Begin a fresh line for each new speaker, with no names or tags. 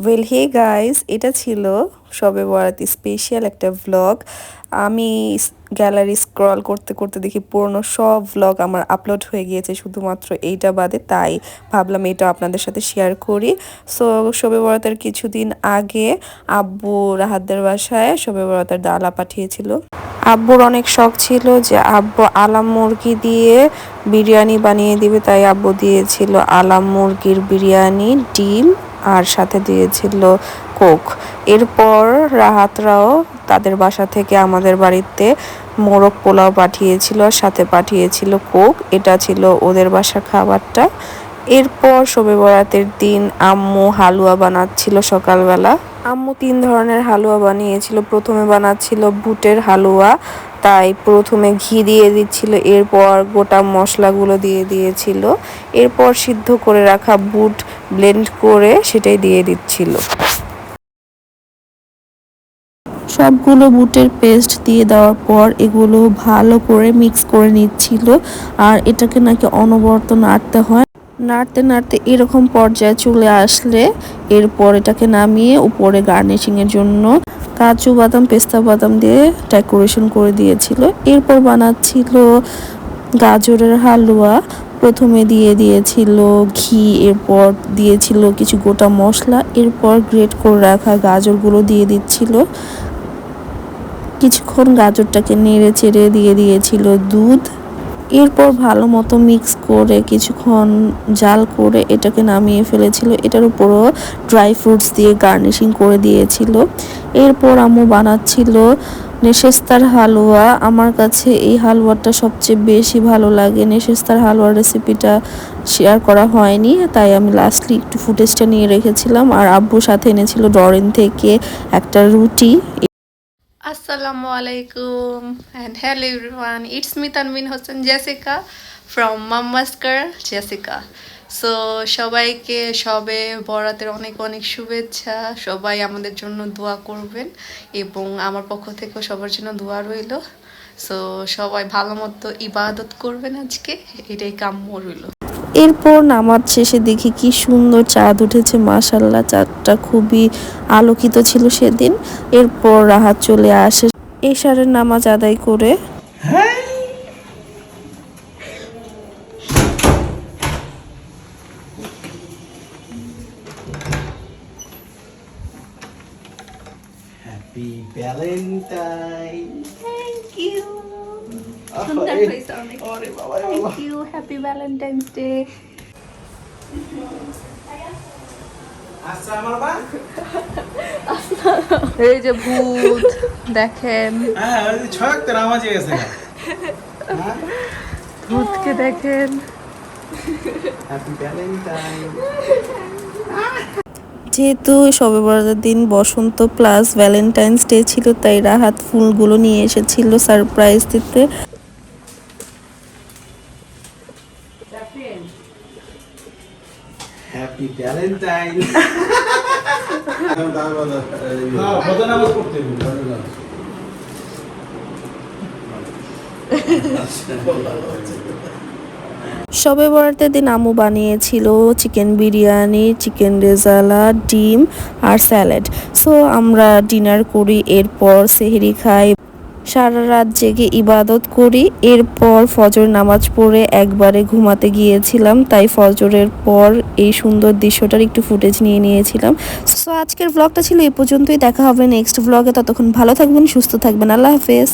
Well hey guys, এটা ছিল শবে বরাত স্পেশাল একটা ভ্লগ। আমি গ্যালারি স্ক্রল করতে করতে দেখি পুরনো সব ভ্লগ আমার আপলোড হয়ে গিয়েছে, শুধুমাত্র এইটা বাদে। তাই ভাবলাম এটা আপনাদের সাথে শেয়ার করি। সো শবে বরাতের কিছুদিন আগে আব্বু রাহাতদের বাসায় শবে বরাতের ডালা পাঠিয়েছিল। আব্বুর অনেক শখ ছিল যে আব্বু আলাম মুরগি দিয়ে বিরিয়ানি বানিয়ে দিবে, তাই আব্বু দিয়েছিল আলাম মুরগির বিরিয়ানি, ডিম আর সাথে দিয়েছিল কোক। এরপর রাহাতরাও তাদের বাসা থেকে আমাদের বাড়িতে মোরগ পোলাও পাঠিয়েছিল, সাথে পাঠিয়েছিল কোক। এটা ছিল ওদের বাসার খাবারটা। এরপর শবে বরাতের দিন আম্মু হালুয়া বানাচ্ছিল সকালবেলা। আম্মু 3 ধরনের হালুয়া বানিয়েছিল। প্রথমে বানাচ্ছিল বুটের হালুয়া, তাই প্রথমে ঘি দিয়ে দিচ্ছিল, এরপর গোটা মশলাগুলো দিয়ে দিয়েছিল, এরপর সিদ্ধ করে রাখা বুট ব্লেন্ড করে সেটাই দিয়ে দিচ্ছিল। সবগুলো বুটের পেস্ট দিয়ে দেওয়ার পর এগুলো ভালো করে মিক্স করে নিচ্ছিল, আর এটাকে নাকি অনবরত নাড়তে হয়। নাড়তে নাড়তে এরকম পর্যায়ে চলে আসলে এরপর এটাকে নামিয়ে উপরে গার্নিশিংয়ের জন্য কাজু বাদাম, পেস্তা বাদাম দিয়ে ডেকোরেশন করে দিয়েছিল। এরপর বানাচ্ছিল গাজরের হালুয়া। প্রথমে দিয়ে দিয়েছিল ঘি, এরপর দিয়েছিল কিছু গোটা মশলা, এরপর গ্রেট করে রাখা গাজরগুলো দিয়ে দিচ্ছিল। কিছুক্ষণ গাজরটাকে নেড়ে চেড়ে দিয়ে দিয়েছিল দুধ। এরপর ভালো মতো মিক্স করে কিছুক্ষণ জাল করে এটাকে নামিয়ে ফেলেছিল। এটার উপরও ড্রাই ফ্রুটস দিয়ে গার্নিশিং করে দিয়েছিল। এরপর আম্মু বানাচ্ছিল নেশেস্তার হালুয়া। আমার কাছে এই হালুয়াটা সবচেয়ে বেশি ভালো লাগে। নেশেস্তার হালুয়ার রেসিপিটা শেয়ার করা হয়নি, তাই আমি লাস্টলি একটু ফুটেজটা নিয়ে রেখেছিলাম। আর আব্বুর সাথে এনেছিল ডরিন থেকে একটা রুটি।
Assalamu alaikum and hello everyone. It's me Tanveen Hossain Jessica from Mama's Girl Jessica. So সবাইকে শবে বরাতের অনেক অনেক শুভেচ্ছা। সবাই আমাদের জন্য দোয়া করবেন এবং আমার পক্ষ থেকেও সবার জন্য দোয়া রইল। সো সবাই ভালো মতো ইবাদত করবেন, আজকে এটাই কাম্য রইল।
এরপর নামাজ শেষে দেখি কি সুন্দর চাঁদ উঠেছে, মাশাল্লাহ। চাঁদটা খুবই আলোকিত ছিল সেদিন। এরপর রাহাত চলে আসে এশারের নামাজ আদায় করে।
Happy Valentine.
Thank you.
আরে বাবা,
thank you. Happy Valentine's Day.
আচ্ছা আমার বা
এই যে ভূত দেখেন,
হ্যাঁ ওই যে ছয় একটা নামাজ গেছে। হ্যাঁ,
ভূতকে দেখেন।
Happy Valentine.
যেহেতু শবে বরাতের দিন বসন্ত প্লাস ভ্যালেন্টাইন্স ডে ছিল, তাই রাহাত ফুলগুলো নিয়ে এসেছিল সারপ্রাইজ দিতে।
Happy Valentine. ফজর নামাজ পড়তে
শবে বরাতের দিন আম্মু বানিয়েছিল চিকেন বিরিয়ানি, চিকেন রেজালা, ডিম আর স্যালাড। সো আমরা ডিনার করি, এরপর সেহরি খাই, সারা রাত জেগে ইবাদত করি। এরপর ফজর নামাজ পড়ে একবারে ঘুমাতে গিয়েছিলাম, তাই ফজরের পর এই সুন্দর দৃশ্যটার একটু ফুটেজ নিয়ে নিয়েছিলাম। সো আজকের ব্লগটা ছিল এই পর্যন্তই। দেখা হবে নেক্সট ব্লগে। ততক্ষণ ভালো থাকবেন, সুস্থ থাকবেন। আল্লাহ হাফেজ।